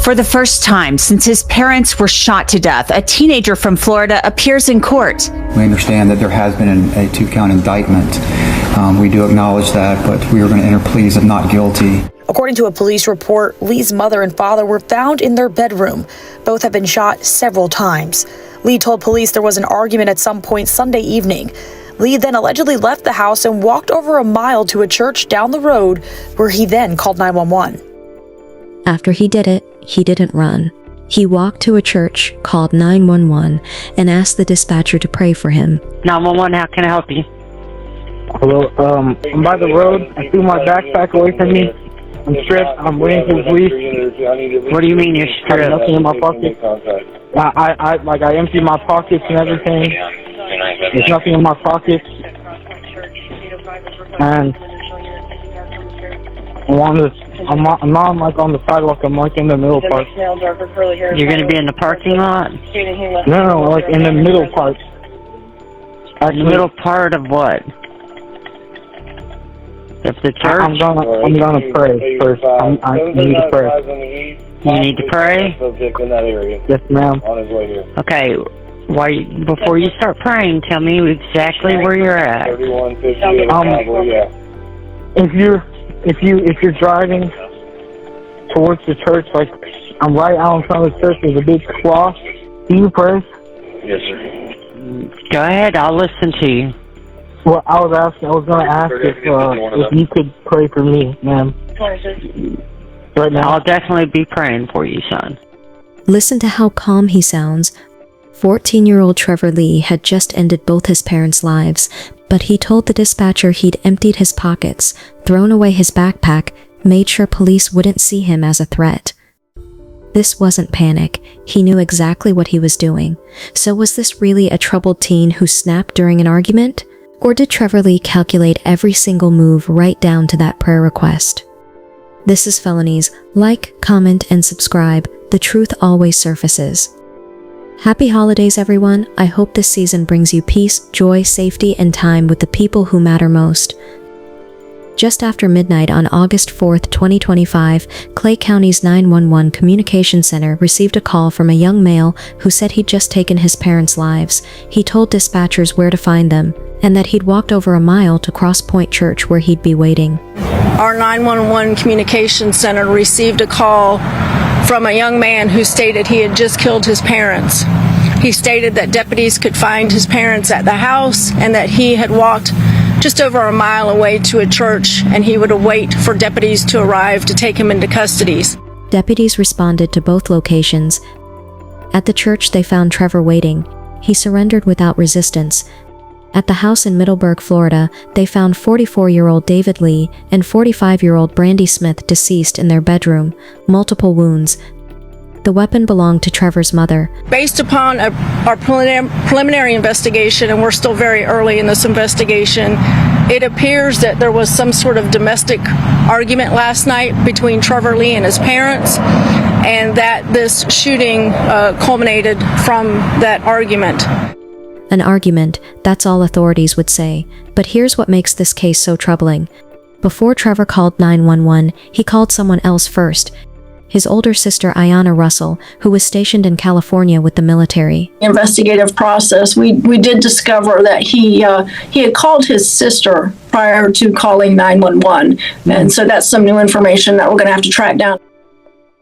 For the first time since his parents were shot to death, a teenager from Florida appears in court. We understand that there has been a 2-count indictment. We do acknowledge that, but we are going to enter pleas of not guilty. According to a police report, Lee's mother and father were found in their bedroom. Both have been shot several times. Lee told police there was an argument at some point Sunday evening. Lee then allegedly left the house and walked over a mile to a church down the road, where he then called 911. After he did it, he didn't run. He walked to a church, called 911, and asked the dispatcher to pray for him. 911, how can I help you? Hello, I'm by the road. I threw my backpack away from me. I'm stripped. I'm waiting for the police. What do you mean you're I have stripped? nothing in my pocket. I emptied my pockets and everything. There's nothing in my pockets. And I'm not like on the sidewalk. I'm like in the middle part. You're going to be in the parking lot? No, like in the middle part. The middle part of what? Of the church? I'm gonna pray first. I need to pray. You need to pray? Yes, ma'am. Okay. Before you start praying, tell me exactly where you're at. If you're driving towards the church, like I'm right out in front of the church, there's a big cross. Can you pray? Yes, sir. Go ahead, I'll listen to you. Well, I was going to ask if you could pray for me, ma'am. Right now. I'll definitely be praying for you, son. Listen to how calm he sounds. 14-year-old Trevor Lee had just ended both his parents' lives, but he told the dispatcher he'd emptied his pockets, thrown away his backpack, made sure police wouldn't see him as a threat. This wasn't panic. He knew exactly what he was doing. So was this really a troubled teen who snapped during an argument? Or did Trevor Lee calculate every single move right down to that prayer request? This is Felonies. Like, comment, and subscribe. The truth always surfaces. Happy holidays, everyone. I hope this season brings you peace, joy, safety, and time with the people who matter most. Just after midnight on August 4th, 2025, Clay County's 911 Communication Center received a call from a young male who said he'd just taken his parents' lives. He told dispatchers where to find them, and that he'd walked over a mile to Cross Point Church where he'd be waiting. Our 911 Communication Center received a call from a young man who stated he had just killed his parents. He stated that deputies could find his parents at the house and that he had walked just over a mile away to a church and he would await for deputies to arrive to take him into custody. Deputies responded to both locations. At the church, they found Trevor waiting. He surrendered without resistance. At the house in Middleburg, Florida, they found 44-year-old David Lee and 45-year-old Brandy Smith deceased in their bedroom, multiple wounds. The weapon belonged to Trevor's mother. Based upon our preliminary investigation, and we're still very early in this investigation, it appears that there was some sort of domestic argument last night between Trevor Lee and his parents, and that this shooting culminated from that argument. An argument, that's all authorities would say. But here's what makes this case so troubling. Before Trevor called 911, he called someone else first. His older sister, Ayanna Russell, who was stationed in California with the military. Investigative process, we did discover that he had called his sister prior to calling 911. And so that's some new information that we're going to have to track down.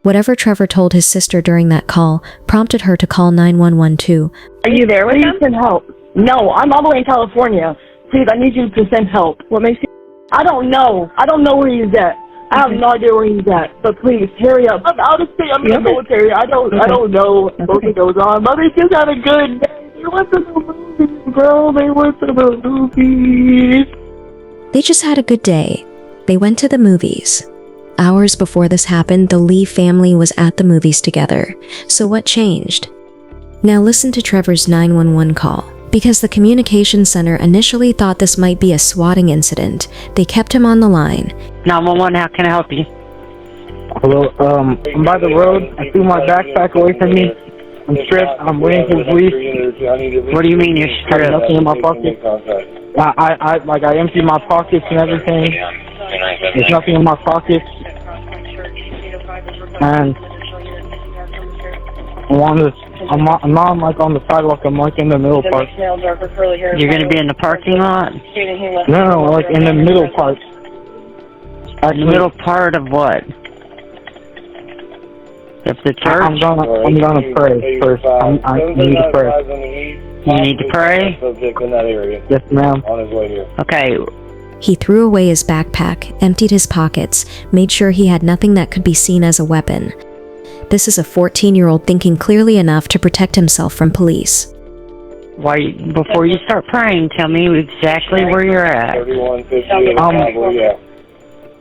Whatever Trevor told his sister during that call prompted her to call 911 too. Are you there with him? Send help. No, I'm all the way in California. Please, I need you to send help. What makes you? I don't know. I don't know where he's at. I have no idea where he's at. But please, hurry up. I'm out of state. I'm in the military. I don't know what goes on. Mother, you got a good day. They went to the movies, bro. They went to the movies. They just had a good day. They went to the movies. Hours before this happened, the Lee family was at the movies together. So what changed? Now listen to Trevor's 911 call. Because the communication center initially thought this might be a swatting incident, they kept him on the line. 911, how can I help you? Hello, I'm by the road. I threw my backpack away from me. I'm stripped. I'm waiting for the police. What do you mean you're I stripped? have nothing in my pocket. I emptied my pockets and everything. There's nothing in my pockets. And I'm not like on the sidewalk. I'm like in the middle part. You're going to be in the parking lot? No, like in the middle part. The middle part of what? Of the church? I'm gonna pray first. I need to pray. You need to pray? Yes, ma'am. Okay. He threw away his backpack, emptied his pockets, made sure he had nothing that could be seen as a weapon. This is a 14-year-old thinking clearly enough to protect himself from police. Before you start praying, tell me exactly where you're at.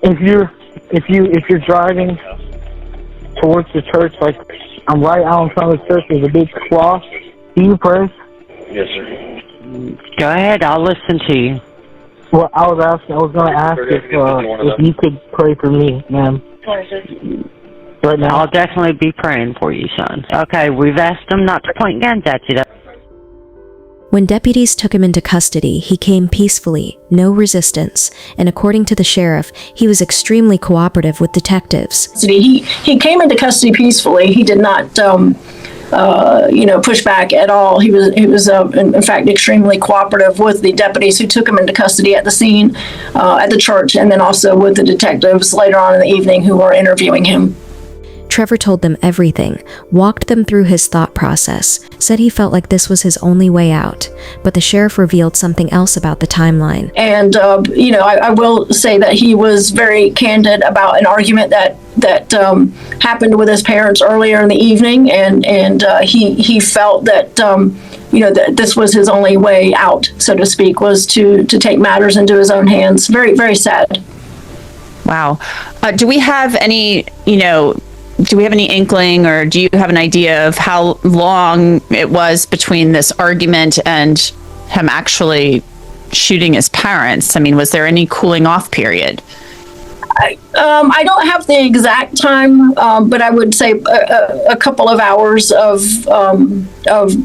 If you're driving towards the church, like I'm right out in front of the church, there's a big cross. Do you pray? Yes, sir. Go ahead, I'll listen to you. Well, I was going to ask if you could pray for me, ma'am. Right now. I'll definitely be praying for you, son. Okay, we've asked them not to point guns at you. When deputies took him into custody, he came peacefully, no resistance, and according to the sheriff, he was extremely cooperative with detectives. He came into custody peacefully. He did not, push back at all. He was in fact extremely cooperative with the deputies who took him into custody at the scene, at the church, and then also with the detectives later on in the evening who were interviewing him. Trevor told them everything, walked them through his thought process, said he felt like this was his only way out, but the sheriff revealed something else about the timeline. And, I will say that he was very candid about an argument that happened with his parents earlier in the evening, and he felt that, that this was his only way out, so to speak, was to take matters into his own hands. Very, very sad. Wow. Do we have any inkling, or do you have an idea of how long it was between this argument and him actually shooting his parents? I mean, was there any cooling off period? I don't have the exact time, but I would say a couple of hours of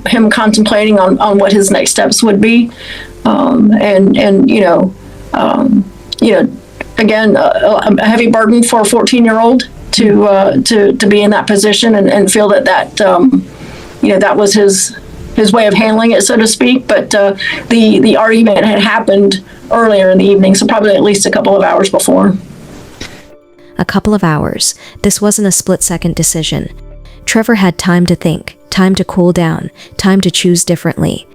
him contemplating on what his next steps would be, again, a heavy burden for a 14-year-old to be in that position and feel that was his way of handling it, so to speak. But the argument had happened earlier in the evening, so probably at least a couple of hours before. A couple of hours. This wasn't a split-second decision. Trevor had time to think, time to cool down, time to choose differently.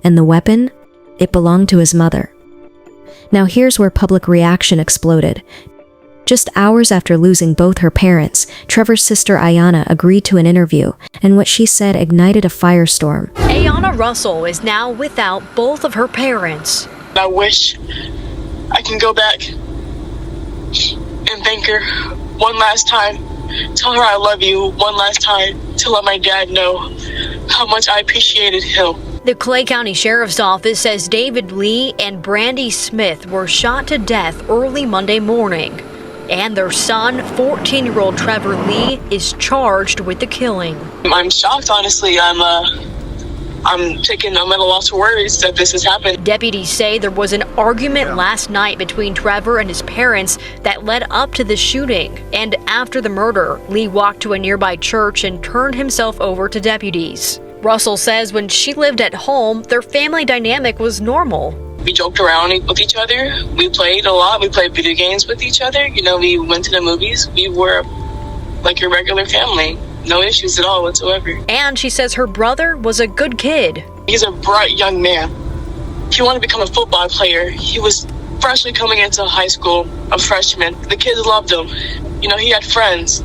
And the weapon? It belonged to his mother. Now here's where public reaction exploded. Just hours after losing both her parents, Trevor's sister Ayanna agreed to an interview, and what she said ignited a firestorm. Ayanna Russell is now without both of her parents. I wish I can go back and thank her one last time. Tell her I love you one last time to let my dad know how much I appreciated him. The Clay County Sheriff's Office says David Lee and Brandy Smith were shot to death early Monday morning. And their son, 14-year-old Trevor Lee, is charged with the killing. I'm shocked, honestly. I'm taking a mental loss for words that this has happened. Deputies say there was an argument last night between Trevor and his parents that led up to the shooting. And after the murder, Lee walked to a nearby church and turned himself over to deputies. Russell says when she lived at home, their family dynamic was normal. We joked around with each other. We played a lot. We played video games with each other. We went to the movies. We were like your regular family. No issues at all whatsoever. And she says her brother was a good kid. He's a bright young man. He wanted to become a football player. He was freshly coming into high school, a freshman. The kids loved him. He had friends,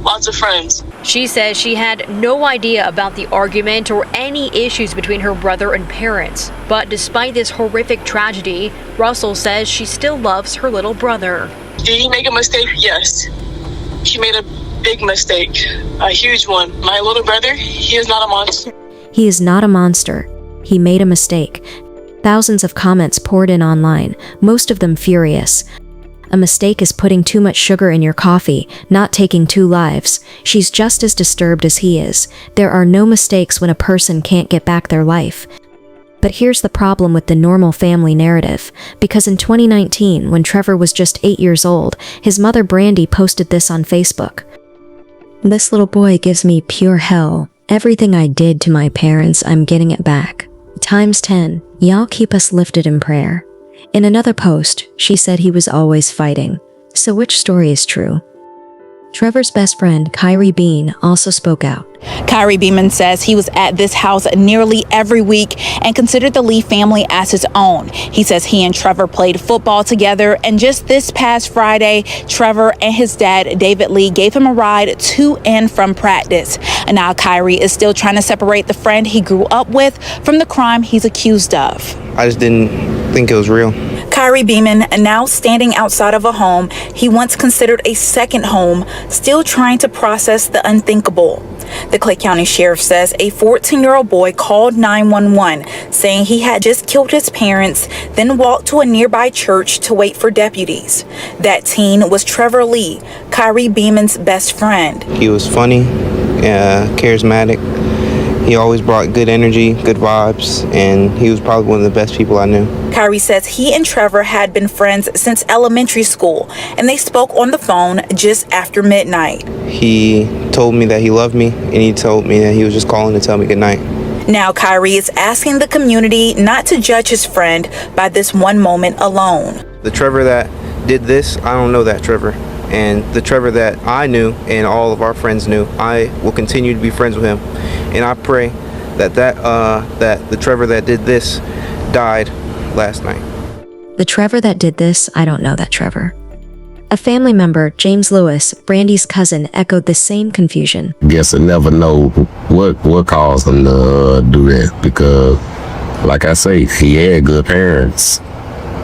lots of friends. She says she had no idea about the argument or any issues between her brother and parents. But despite this horrific tragedy, Russell says she still loves her little brother. Did he make a mistake? Yes. He made a big mistake, a huge one. My little brother, he is not a monster. He is not a monster. He made a mistake. Thousands of comments poured in online, most of them furious. A mistake is putting too much sugar in your coffee, not taking 2 lives. She's just as disturbed as he is. There are no mistakes when a person can't get back their life. But here's the problem with the normal family narrative, because in 2019, when Trevor was just 8 years old, his mother Brandy posted this on Facebook. "This little boy gives me pure hell. Everything I did to my parents, I'm getting it back. Times 10. Y'all keep us lifted in prayer. In another post, she said he was always fighting. So which story is true? Trevor's best friend, Kyrie Bean, also spoke out. Kyrie Beeman says he was at this house nearly every week and considered the Lee family as his own. He says he and Trevor played football together, and just this past Friday, Trevor and his dad, David Lee, gave him a ride to and from practice. And now Kyrie is still trying to separate the friend he grew up with from the crime he's accused of. I just didn't think it was real. Kyrie Beeman, now standing outside of a home he once considered a second home, still trying to process the unthinkable. The Clay County Sheriff says a 14-year-old boy called 911 saying he had just killed his parents, then walked to a nearby church to wait for deputies. That teen was Trevor Lee, Kyrie Beeman's best friend. He was funny, charismatic. He always brought good energy, good vibes, and he was probably one of the best people I knew. Kyrie says he and Trevor had been friends since elementary school, and they spoke on the phone just after midnight. He told me that he loved me, and he told me that he was just calling to tell me good night. Now Kyrie is asking the community not to judge his friend by this one moment alone. The Trevor that did this, I don't know that Trevor. And the Trevor that I knew and all of our friends knew, I will continue to be friends with him. And I pray that the Trevor that did this died last night. The Trevor that did this, I don't know that Trevor. A family member, James Lewis, Brandy's cousin, echoed the same confusion. Guess I never know what caused him to do that, because, like I say, he had good parents.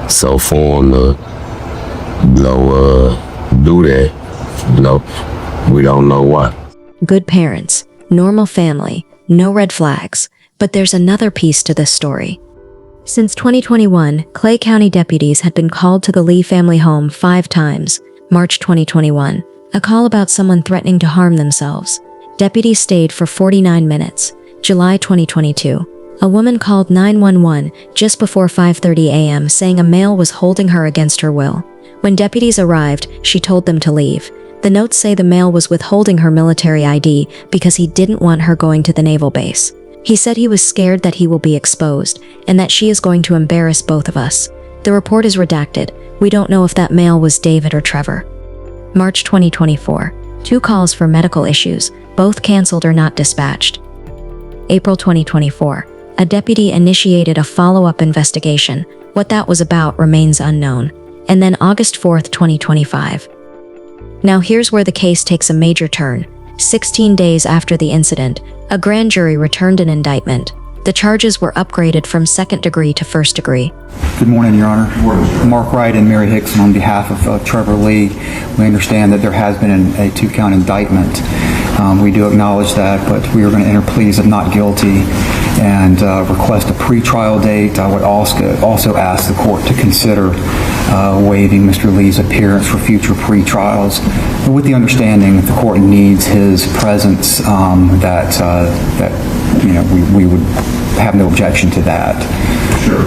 So for him to, do that, we don't know what. Good parents, normal family, no red flags. But there's another piece to this story. Since 2021, Clay County deputies had been called to the Lee family home 5 times. March 2021, a call about someone threatening to harm themselves. Deputies stayed for 49 minutes. July 2022, a woman called 911 just before 5:30 a.m. saying a male was holding her against her will. When deputies arrived, she told them to leave. The notes say the male was withholding her military ID because he didn't want her going to the naval base. He said he was scared that he will be exposed and that she is going to embarrass both of us. The report is redacted. We don't know if that male was David or Trevor. March 2024. 2 calls for medical issues, both canceled or not dispatched. April 2024. A deputy initiated a follow-up investigation. What that was about remains unknown. And then August 4th, 2025. Now here's where the case takes a major turn. 16 days after the incident, a grand jury returned an indictment. The charges were upgraded from 2nd degree to 1st degree. Good morning, Your Honor. Mark Wright and Mary Hickson on behalf of Trevor Lee. We understand that there has been a 2-count indictment. We do acknowledge that, but we are going to enter pleas of not guilty and request a pretrial date. I would also ask the court to consider waiving Mr. Lee's appearance for future pretrials, with the understanding that the court needs his presence, we would have no objection to that. Sure.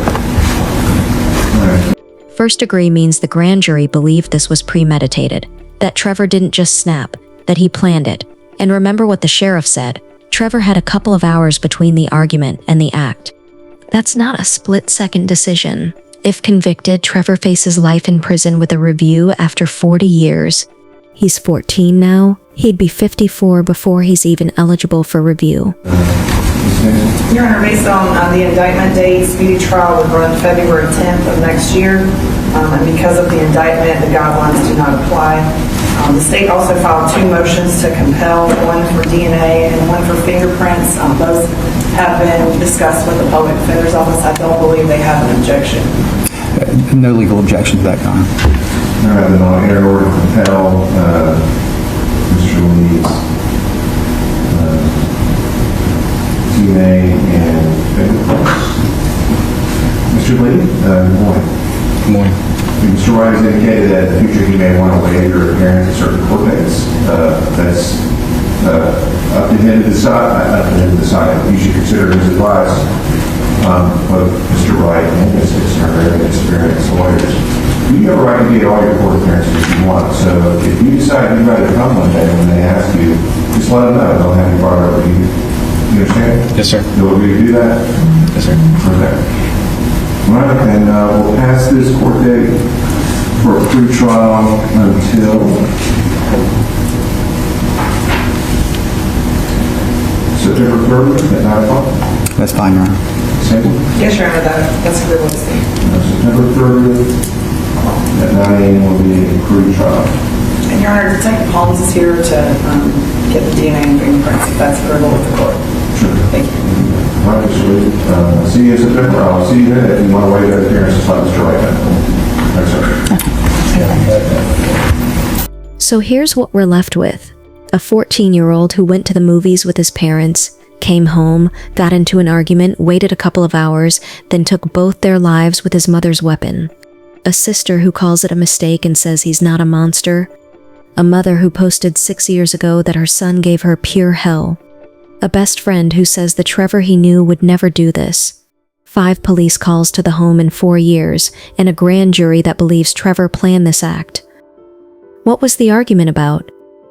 First degree means the grand jury believed this was premeditated, that Trevor didn't just snap, that he planned it. And remember what the sheriff said, Trevor had a couple of hours between the argument and the act. That's not a split-second decision. If convicted, Trevor faces life in prison with a review after 40 years. He's 14 now. He'd be 54 before he's even eligible for review. Your Honor, based on the indictment date, speedy trial would run February 10th of next year. And because of the indictment, the guidelines do not apply. The state also filed 2 motions to compel, one for DNA and one for fingerprints. Those have been discussed with the Public Defender's Office. I don't believe they have an objection. No legal objection to that, Your Honor. All right, then I'll enter order to compel Mr. Lee's DNA and fingerprints. Mr. Lee, good morning. Good morning. Mr. Wright has indicated that in the future he may want to waive your appearance at certain court dates. That's up to him to decide. You should consider his advice. Both Mr. Wright and Ms. Dixon are very experienced lawyers. You have a right to get all your court appearances if you want. So if you decide you'd rather come one day when they ask you, just let them know. They'll have you brought over to you. You understand? Yes, sir. You'll agree to do that? Yes, sir. Okay. All right, then we'll pass this court date for a pre-trial until September 3rd at 9 o'clock. That's fine, Your Honor. Second? Yes, Your Honor, that's agreeable to see. September 3rd at 9 a.m. will be a pre-trial. And Your Honor, Detective Holmes is here to get the DNA and fingerprints, if that's agreeable with the court. Sure. Thank you. All right, so see you in September. I'll see you then if you want to waive that appearance, just let Mr. Wright know. Thanks, sir. So here's what we're left with. A 14-year-old who went to the movies with his parents, came home, got into an argument, waited a couple of hours, then took both their lives with his mother's weapon. A sister who calls it a mistake and says he's not a monster. A mother who posted 6 years ago that her son gave her pure hell. A best friend who says the Trevor he knew would never do this. 5 police calls to the home in 4 years, and a grand jury that believes Trevor planned this act. What was the argument about?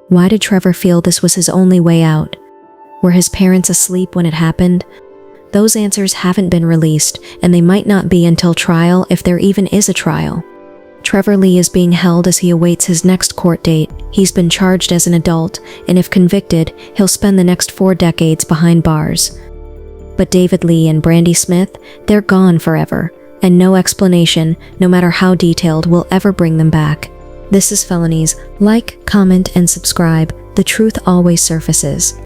Why did Trevor feel this was his only way out? Were his parents asleep when it happened? Those answers haven't been released, and they might not be until trial, if there even is a trial. Trevor Lee is being held as he awaits his next court date. He's been charged as an adult, and if convicted, he'll spend the next 4 decades behind bars. But David Lee and Brandy Smith, they're gone forever, and no explanation, no matter how detailed, will ever bring them back. This is Felonies. Like, comment, and subscribe. The truth always surfaces.